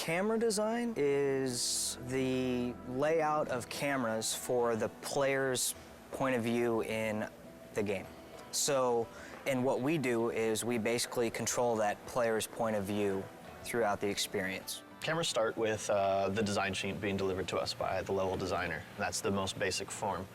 Camera design is the layout of cameras for the player's point of view in the game. So, and what we do is we basically control that player's point of view throughout the experience. Cameras start with the design sheet being delivered to us by the level designer. That's the most basic form.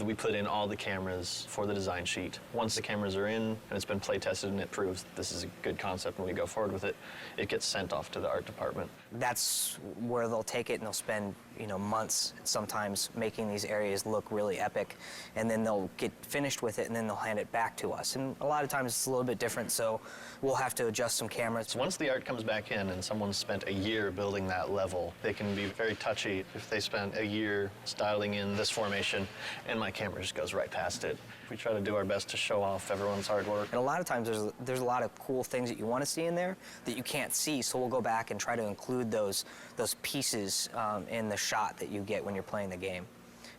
We put in all the cameras for the design sheet. Once the cameras are in and it's been play tested and it proves this is a good concept and we go forward with it, it gets sent off to the art department. That's where they'll take it and they'll spend, months sometimes making these areas look really epic, and then they'll get finished with it and then they'll hand it back to us. And a lot of times it's a little bit different, so we'll have to adjust some cameras. Once the art comes back in and someone's spent a year building that level, they can be very touchy if they spent a year styling in this formation and my camera just goes right past it. We try to do our best to show off everyone's hard work. And a lot of times there's a lot of cool things that you want to see in there that you can't see, so we'll go back and try to include those pieces in the shot that you get when you're playing the game.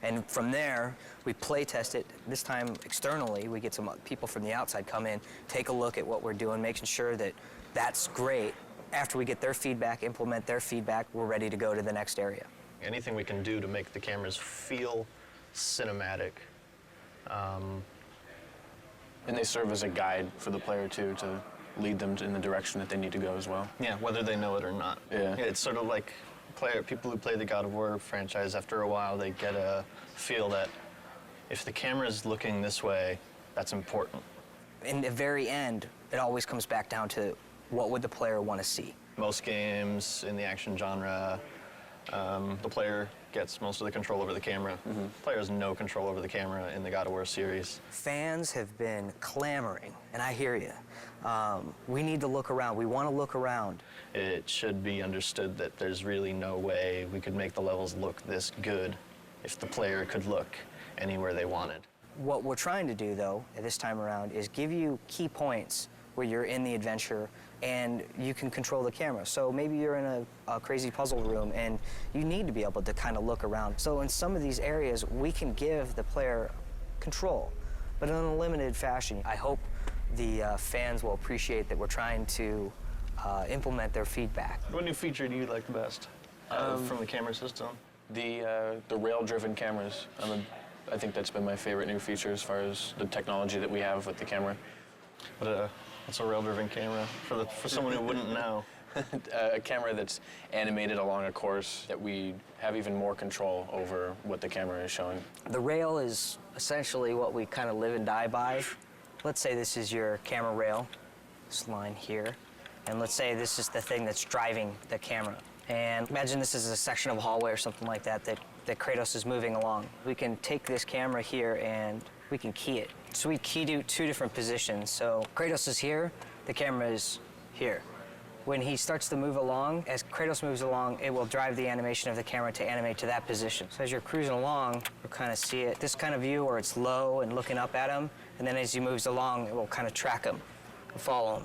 And from there, we play test it. This time externally, we get some people from the outside come in, take a look at what we're doing, making sure that that's great. After we get their feedback, implement their feedback, we're ready to go to the next area. Anything we can do to make the cameras feel cinematic. And they serve as a guide for the player too, to lead them in the direction that they need to go as well. Yeah, whether they know it or not. Yeah. It's sort of like people who play the God of War franchise, after a while they get a feel that if the camera's looking this way, that's important. In the very end, it always comes back down to what would the player want to see. Most games in the action genre, the player gets most of the control over the camera. The player has no control over the camera in the God of War series. Fans have been clamoring, and I hear you. We need to look around. We want to look around. It should be understood that there's really no way we could make the levels look this good if the player could look anywhere they wanted. What we're trying to do, though, at this time around, is give you key points where you're in the adventure and you can control the camera. So maybe you're in a crazy puzzle room and you need to be able to kind of look around. So in some of these areas, we can give the player control, but in a limited fashion. I hope the fans will appreciate that we're trying to implement their feedback. What new feature do you like the best from the camera system? The rail-driven cameras. I think that's been my favorite new feature as far as the technology that we have with the camera. What's a rail-driven camera for someone who wouldn't know? A camera that's animated along a course that we have even more control over what the camera is showing. The rail is essentially what we kind of live and die by. Let's say this is your camera rail, this line here, and let's say this is the thing that's driving the camera. And imagine this is a section of a hallway or something like that Kratos is moving along. We can take this camera here and we can key it. So we key to two different positions. So Kratos is here, the camera is here. When he starts to move along, as Kratos moves along, it will drive the animation of the camera to animate to that position. So as you're cruising along, you'll kind of see it, this kind of view where it's low and looking up at him, and then as he moves along, it will kind of track him and follow him.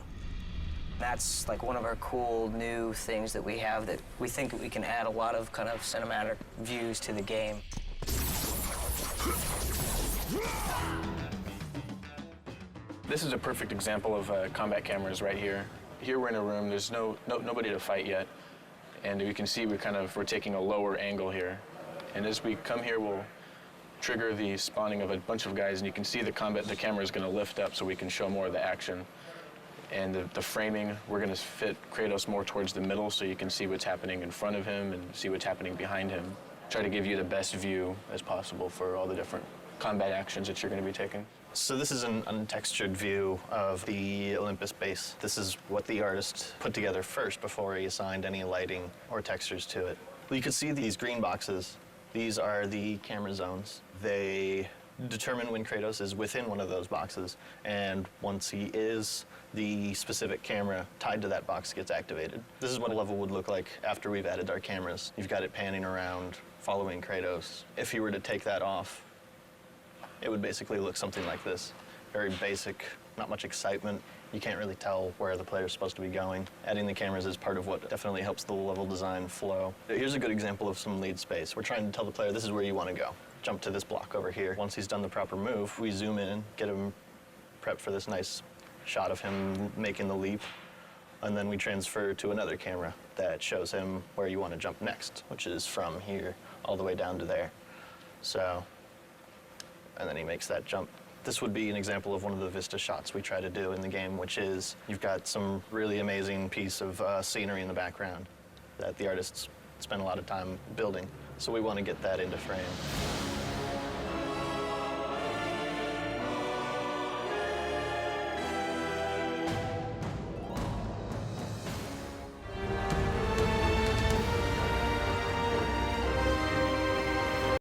That's like one of our cool new things that we have that we think that we can add a lot of kind of cinematic views to the game. This is a perfect example of combat cameras right here. Here we're in a room, there's nobody to fight yet. And you can see we're taking a lower angle here. And as we come here, we'll trigger the spawning of a bunch of guys, and you can see the camera is gonna lift up so we can show more of the action. And the framing, we're gonna fit Kratos more towards the middle so you can see what's happening in front of him and see what's happening behind him. Try to give you the best view as possible for all the different combat actions that you're gonna be taking. So this is an untextured view of the Olympus base. This is what the artist put together first before he assigned any lighting or textures to it. Well, you can see these green boxes. These are the camera zones. They determine when Kratos is within one of those boxes, and once he is, the specific camera tied to that box gets activated. This is what a level would look like after we've added our cameras. You've got it panning around, following Kratos. If you were to take that off, it would basically look something like this. Very basic, not much excitement. You can't really tell where the player's supposed to be going. Adding the cameras is part of what definitely helps the level design flow. Here's a good example of some lead space. We're trying to tell the player this is where you want to go. Jump to this block over here. Once he's done the proper move, we zoom in, get him prepped for this nice shot of him making the leap. And then we transfer to another camera that shows him where you want to jump next, which is from here all the way down to there. So, and then he makes that jump. This would be an example of one of the vista shots we try to do in the game, which is you've got some really amazing piece of scenery in the background that the artists spend a lot of time building. So we want to get that into frame.